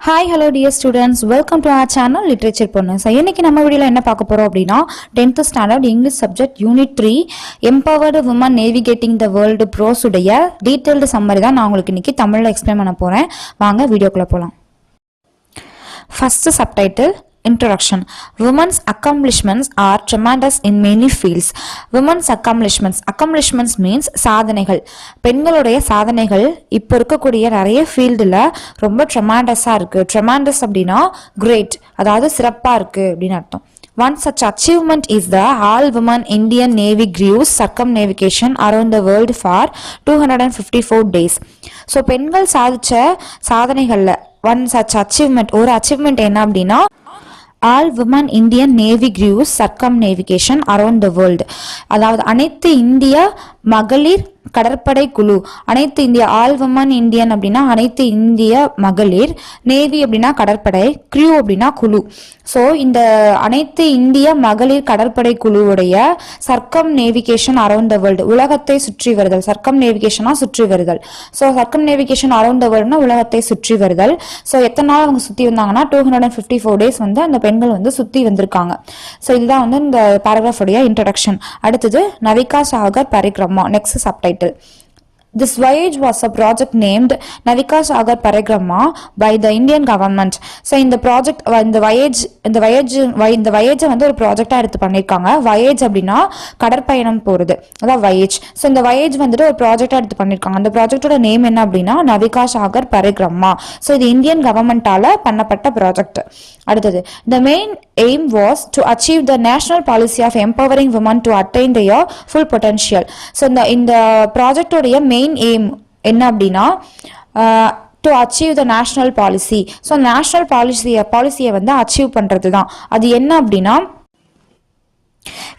Hi, hello dear students. Welcome to our channel Literature Ponnu. So, இன்னைக்கு நம்ம வீடியோல என்ன பார்க்க போறோம் அப்படினா 10th standard English subject unit 3 Empowered Women Navigating the World prose உடைய detailed summary தான் நான் உங்களுக்கு இன்னைக்கு தமிழ்ல எக்ஸ்பிளைன் பண்ண போறேன். வாங்க வீடியோக்குள்ள போலாம். First subtitle Introduction. Women's accomplishments are tremendous in many fields. Women's accomplishments means சாதனைகள். பெண்களுடைய சாதனைகள் இப்போ இருக்கக்கூடிய நிறைய ஃபீல்டில் ரொம்ப ட்ரெமாண்டஸாக இருக்குது. ட்ரெமாண்டஸ் அப்படின்னா கிரேட், அதாவது சிறப்பாக இருக்குது அப்படின்னு அர்த்தம். One such achievement is the all-women Indian Navy cruise circumnavigation around the world for 254 days. So பெண்கள் சாதித்த சாதனைகளில் ஒன் சச் அச்சீவ்மெண்ட், ஒரு அச்சீவ்மெண்ட் என்ன அப்படின்னா all women Indian navy crews circumnavigation around the world, அதாவது அனைத்து இந்திய மகளிர் கடற்படை குழு. அனைத்து இந்திய ஆல் விமன் இந்தியன் அப்படின்னா அனைத்து இந்திய மகளிர், நேவி அப்படின்னா கடற்படை, கிரூ அப்படின்னா குழு. ஸோ இந்த அனைத்து இந்திய மகளிர் கடற்படை குழுவுடைய circumnavigation around the world, உலகத்தை சுற்றி வருதல். சர்க்கம் நேவிகேஷனா சுற்றி வருதல். So circumnavigation around the வேர்ல்டுனா உலகத்தை சுற்றி வருதல். ஸோ எத்தனை நாள் அவங்க சுற்றி வந்தாங்கன்னா 254 டேஸ் வந்து அந்த பெண்கள் வந்து சுற்றி வந்திருக்காங்க. ஸோ இதுதான் வந்து இந்த பேராகிராஃபுடைய இன்ட்ரடக்ஷன். அடுத்தது Navika Sagar Parikrama. Next subtitle. This voyage was a project named Navika Sagar Parikrama by the Indian government. So இந்த ப்ராஜெக்ட் இந்த voyage வந்து ஒரு ப்ராஜெக்டா எடுத்து பண்ணிருக்காங்க. voyage அப்படின்னா கடற்பயணம் போறது, அதான் voyage. ஸோ இந்த voyage வந்துட்டு ஒரு ப்ராஜெக்டா எடுத்து பண்ணிருக்காங்க. அந்த ப்ராஜெக்டோட நேம் என்ன அப்படின்னா நவிகா சாகர் பரிக்ரமா. ஸோ இது இந்தியன் கவர்மெண்டால பண்ணப்பட்ட ப்ராஜெக்ட். அடுத்தது the main aim was to achieve the national policy of empowering women to attain their full potential. So இந்த ப்ராஜெக்டோடைய மெயின் எய்ம் என்ன அப்படின்னா to achieve the national policy. So national பாலிசியை வந்து அச்சீவ் பண்றது தான். அது என்ன அப்படின்னா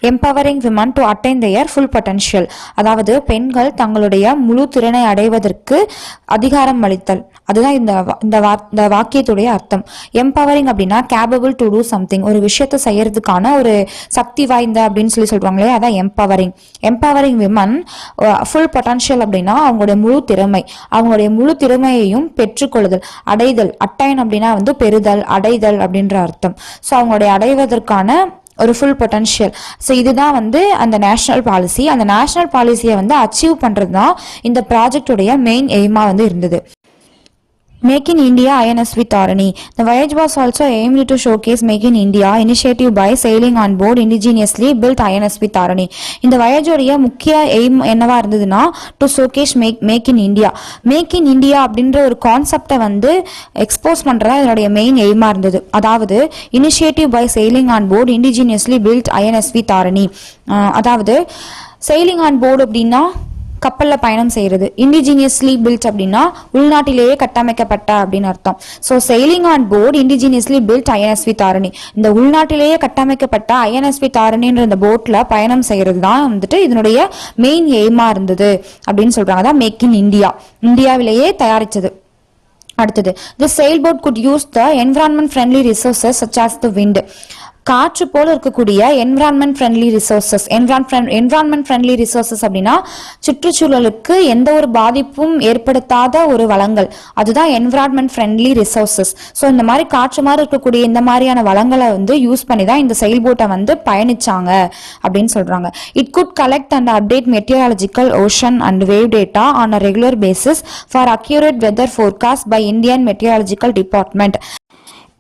empowering women to attain their full potential, அதாவது பெண்கள் தங்களுடைய முழு திறனை அடைவதற்கு அதிகாரம் அளித்தல். அதுதான் இந்த வாக்கியத்துடைய அர்த்தம். empowering அப்படின்னா capable to do something, ஒரு விஷயத்தை செய்யறதுக்கான ஒரு சக்தி வாய்ந்த அப்படின்னு சொல்றாங்களே, அதான் empowering women full potential அப்படின்னா அவங்களுடைய முழு திறமையையும் பெற்றுக்கொள்ளுதல். அடைதல், அட்டைன் அப்படின்னா வந்து பெறுதல், அடைதல் அப்படின்ற அர்த்தம். ஸோ அவங்களுடைய அடைவதற்கான ஒரு ஃபுல் பொட்டன்ஷியல். ஸோ இதுதான் வந்து அந்த நேஷனல் பாலிசி. அந்த நேஷனல் பாலிசியை வந்து அச்சீவ் பண்ணுறது தான் இந்த ப்ராஜெக்டுடைய மெயின் எய்மாக வந்து இருந்தது. Make in India INSV Tarini. The voyage was also aimed to showcase Make in India initiative by sailing on board indigenously built INSV Tarini. இந்த voyageோடைய முக்கிய எய்ம் என்னவா இருந்ததுன்னா to showcase make in India. Make in India அப்படின்ற ஒரு கான்செப்டை வந்து expose பண்ணுறதா இதனுடைய மெயின் எய்மாக இருந்தது. அதாவது initiative by sailing on board indigenously built INSV Tarini, அதாவது sailing on board அப்படின்னா கப்பலில் பயணம் செய்கிறது, இண்டிஜினியஸ்லி பில்ட் அப்படின்னா உள்நாட்டிலேயே கட்டமைக்கப்பட்ட அப்படின்னு அர்த்தம். So sailing on board indigenously built INSV Tarini, இந்த உள்நாட்டிலேயே கட்டமைக்கப்பட்ட ஐஎன்எஸ்வி தாரணின்ற இந்த போட்டில் பயணம் செய்கிறது தான் வந்துட்டு இதனுடைய மெயின் எய்மாக இருந்தது அப்படின்னு சொல்கிறாங்க. அதான் மேக் இன் இந்தியா, இந்தியாவிலேயே தயாரித்தது. அடுத்தது the sail boat could use the environment friendly resources such as the wind. காற்று போல இருக்கக்கூடிய என்விரான்மெண்ட் ஃப்ரெண்ட்லி ரிசோர்சஸ் அப்படின்னா சுற்றுச்சூழலுக்கு எந்த ஒரு பாதிப்பும் ஏற்படுத்தாத ஒரு வளங்கள், அதுதான் என்விரான்மெண்ட் ஃப்ரெண்ட்லி ரிசோர்சஸ். ஸோ இந்த மாதிரி காற்று மாதிரி இருக்கக்கூடிய இந்த மாதிரியான வளங்களை வந்து யூஸ் பண்ணி தான் இந்த செயில் போட்டை வந்து பயணிச்சாங்க அப்படின்னு சொல்றாங்க. It could collect and update meteorological ocean and wave data on a regular basis for accurate weather forecast by Indian meteorological department.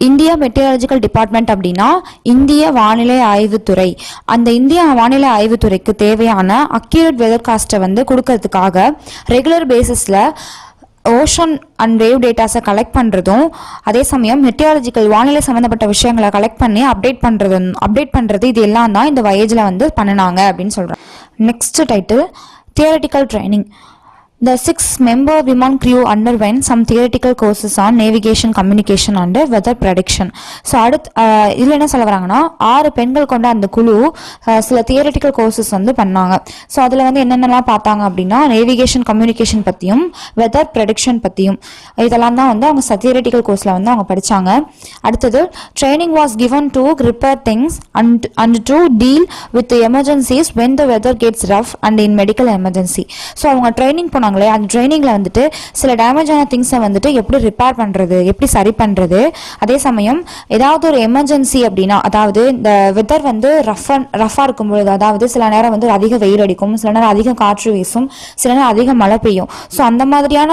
India meteorological department அப்படின்னா இந்திய வானிலை ஆய்வுத்துறை. அந்த இந்திய வானிலை ஆய்வுத்துறைக்கு தேவையான அக்யூரேட் வெதர் காஸ்ட்டை வந்து கொடுக்கறதுக்காக ரெகுலர் பேசிஸில் ஓஷன் அண்ட் வேவ் டேட்டாஸை கலெக்ட் பண்ணுறதும், அதே சமயம் மெட்டியாலஜிக்கல் வானிலை சம்மந்தப்பட்ட விஷயங்களை கலெக்ட் பண்ணி அப்டேட் பண்ணுறது இது எல்லாம் தான் இந்த வயேஜில் வந்து பண்ணினாங்க அப்படின்னு சொல்கிறேன். Next title theoretical training. The 6-member women crew underwent some theoretical courses on navigation, communication and weather prediction. So இதில் என்ன சொல்ல வராங்கன்னா 6 பெண்கள் கொண்ட அந்த குழு சில தியரட்டிக்கல் கோர்சஸ் வந்து பண்ணாங்க. ஸோ அதில் வந்து என்னென்னலாம் பார்த்தாங்க அப்படின்னா நேவிகேஷன், கம்யூனிகேஷன் பற்றியும் வெதர் ப்ரெடிக்ஷன் பற்றியும் இதெல்லாம் தான் வந்து அவங்க தியரட்டிக்கல் கோர்ஸில் வந்து அவங்க படித்தாங்க. அடுத்தது training was given to repair things and to deal with emergencies when the weather gets rough and in medical emergency. So அவங்க ட்ரைனிங் போனாங்க பண்ணுவாங்களே அந்த ட்ரைனிங்கில் வந்துட்டு சில டேமேஜான திங்ஸை வந்துட்டு எப்படி ரிப்பேர் பண்ணுறது, எப்படி சரி பண்ணுறது, அதே சமயம் ஏதாவது ஒரு எமர்ஜென்சி அப்படின்னா, அதாவது இந்த வெதர் வந்து ரஃபாக இருக்கும்பொழுது, அதாவது சில நேரம் வந்து அதிக வெயில் அடிக்கும், சில நேரம் அதிக காற்று வீசும், சில நேரம் அதிக மழை பெய்யும். ஸோ அந்த மாதிரியான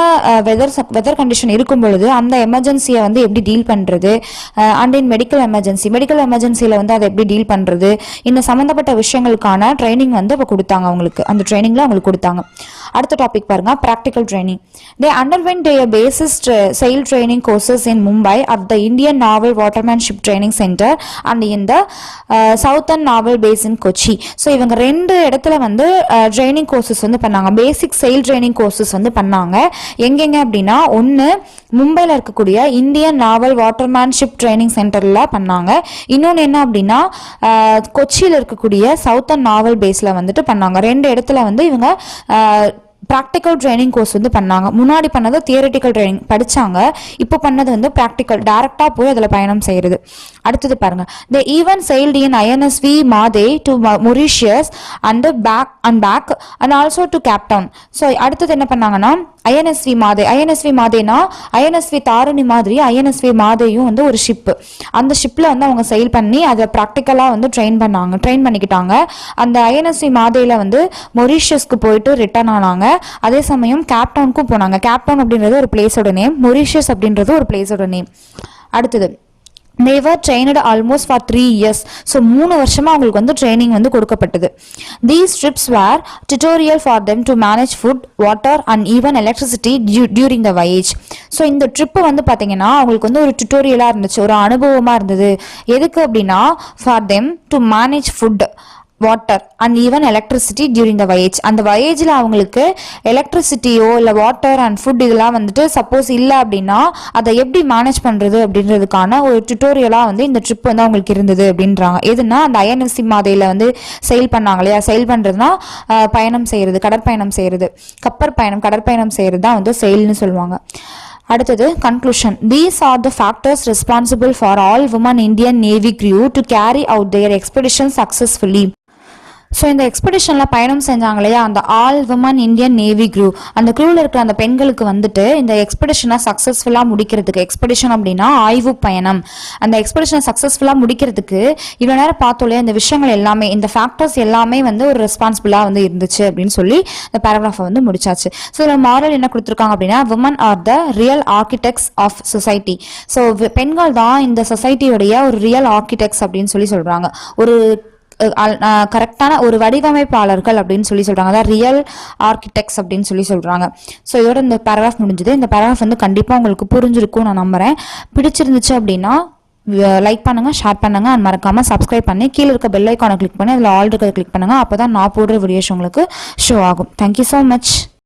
வெதர் கண்டிஷன் இருக்கும் பொழுது அந்த எமர்ஜென்சியை வந்து எப்படி டீல் பண்ணுறது, அண்ட் இன் மெடிக்கல் எமர்ஜென்சியில் வந்து அதை எப்படி டீல் பண்ணுறது, இந்த சம்மந்தப்பட்ட விஷயங்களுக்கான ட்ரைனிங் வந்து இப்போ கொடுத்தாங்க அவங்களுக்கு, அந்த ட்ரைனிங்கில் அவங்களுக்கு கொடுத்தாங்க. அடுத்த டாபிக் பாருங்க, practical training. They underwent their basic sail training courses in Mumbai at the Indian Naval Watermanship Training Center and in the Southern Naval Base in Kochi. So இவங்க 2 இடத்துல வந்து ட்ரைனிங் கோர்சஸ் வந்து பண்ணாங்க, பேசிக் செயில் ட்ரைனிங் கோர்சஸ் வந்து பண்ணாங்க. எங்கெங்க அப்படின்னா, ஒன்று மும்பையில் இருக்கக்கூடிய இந்தியன் நாவல் வாட்டர்மேன்ஷிப் ட்ரைனிங் சென்டரில் பண்ணாங்க, இன்னொன்று என்ன அப்படின்னா கொச்சியில் இருக்கக்கூடிய சவுத்தர்ன் நாவல் பேஸில் வந்துட்டு பண்ணாங்க. 2 இடத்துல வந்து இவங்க ப்ராக்டிக்கல் ட்ரைனிங் கோர்ஸ் வந்து பண்ணாங்க. முன்னாடி பண்ணது தியரிட்டிக்கல் ட்ரைனிங் படித்தாங்க, இப்போ பண்ணது வந்து ப்ராக்டிக்கல், டேரெக்டாக போய் அதில் பயணம் செய்கிறது. அடுத்தது பாருங்க, தி even sailed in INSV Made to Mauritius and back and also to Cape Town. So அடுத்தது என்ன பண்ணாங்கன்னா ஐஎன்எஸ்வி மாதேனா ஐஎன்எஸ்வி தாரணி மாதிரி ஐஎன்எஸ்வி மாதேயும் வந்து ஒரு ஷிப்பு, அந்த ஷிப்பில் வந்து அவங்க செயில் பண்ணி அதை ப்ராக்டிக்கலாக வந்து ட்ரெயின் பண்ணிக்கிட்டாங்க. அந்த ஐஎன்எஸ்வி மாதேயில் வந்து மொரீஷியஸ்க்கு போயிட்டு ரிட்டர்ன் ஆனாங்க. அதே சமயம் கேப்டவுனுக்கும் போனாங்க. கேப்டவுன் அப்படின்றது ஒரு பிளேஸோட நேம், மொரீஷியஸ் அப்படின்றது ஒரு பிளேஸோட நேம். அடுத்தது, they were trained almost for 3 years. So 3 வருஷமா அவங்களுக்கு வந்து ட்ரைனிங் வந்து கொடுக்கப்பட்டது. These trips were tutorial for them to manage food, water and even electricity during the voyage. So இந்த ட்ரிப்பு வந்து பார்த்தீங்கன்னா அவங்களுக்கு வந்து ஒரு டுட்டோரியலாக இருந்துச்சு, ஒரு அனுபவமாக இருந்தது. எதுக்கு அப்படின்னா, for them to manage food, water and even electricity during the voyage. அந்த வயேஜில் அவங்களுக்கு எலக்ட்ரிசிட்டியோ இல்லை வாட்டர் அண்ட் ஃபுட் இதெல்லாம் வந்துட்டு சப்போஸ் இல்லை அப்படின்னா அதை எப்படி மேனேஜ் பண்ணுறது அப்படின்றதுக்கான ஒரு டுட்டோரியலாக வந்து இந்த ட்ரிப் வந்து அவங்களுக்கு இருந்தது அப்படின்றாங்க. எதுனா அந்த ஐஎன்எஸ்சி மாதையில் வந்து செயில் பண்ணாங்க இல்லையா, செயில் பண்ணுறதுனா பயணம் செய்கிறது, கடற்பயணம் செய்கிறது, கடற்பயணம் செய்கிறது தான் வந்து செயில்னு சொல்லுவாங்க. அடுத்தது conclusion. These are the factors responsible for all women Indian Navy crew to carry out their expedition successfully. So இந்த எக்ஸ்பெடிஷனில் பயணம் செஞ்சாங்க இல்லையா, அந்த all women Indian Navy crew, அந்த க்ரூவில் இருக்கிற அந்த பெண்களுக்கு வந்துட்டு இந்த எக்ஸ்பெடிஷனை சக்ஸஸ்ஃபுல்லாக முடிக்கிறதுக்கு, எக்ஸ்பெடிஷன் அப்படின்னா ஆய்வு பயணம், அந்த எக்ஸ்பெடிஷனை சக்ஸஸ்ஃபுல்லாக முடிக்கிறதுக்கு இவ்வளோ நேரம் பார்த்தோம் இல்லையா, இந்த விஷயங்கள் எல்லாமே, இந்த ஃபேக்டர்ஸ் எல்லாமே வந்து ஒரு ரெஸ்பான்சிபிளாக வந்து இருந்துச்சு அப்படின்னு சொல்லி இந்த பேராகிராஃபை வந்து முடிச்சாச்சு. ஸோ இதில் மாரல் என்ன கொடுத்துருக்காங்க அப்படின்னா, women are the real architects of society. So பெண்கள் தான் இந்த சொசைட்டியோடைய ஒரு ரியல் ஆர்கிடெக்ட்ஸ் அப்படின்னு சொல்லி சொல்கிறாங்க, ஒரு கரெக்டான ஒரு வடிவமைப்பாளர்கள் அப்படின்னு சொல்லி சொல்றாங்க, அதாவது ரியல் ஆர்கிடெக்ட்ஸ் அப்படின்னு சொல்லி சொல்றாங்க. ஸோ இதோட இந்த பேராகிராஃப் முடிஞ்சது. இந்த பேராகிராஃப் வந்து கண்டிப்பாக உங்களுக்கு புரிஞ்சிருக்கும் நான் நம்புறேன். பிடிச்சிருந்துச்சு அப்படின்னா லைக் பண்ணுங்க, ஷேர் பண்ணுங்க, அண்ட் மறக்காம சப்ஸ்கிரைப் பண்ணி கீழே இருக்க பெல் ஐக்கானை கிளிக் பண்ணி அதில் ஆல் இருக்கிறத கிளிக் பண்ணுங்க. அப்போதான் நான் போடுற வீடியோஸ் உங்களுக்கு ஷோ ஆகும். Thank you so much.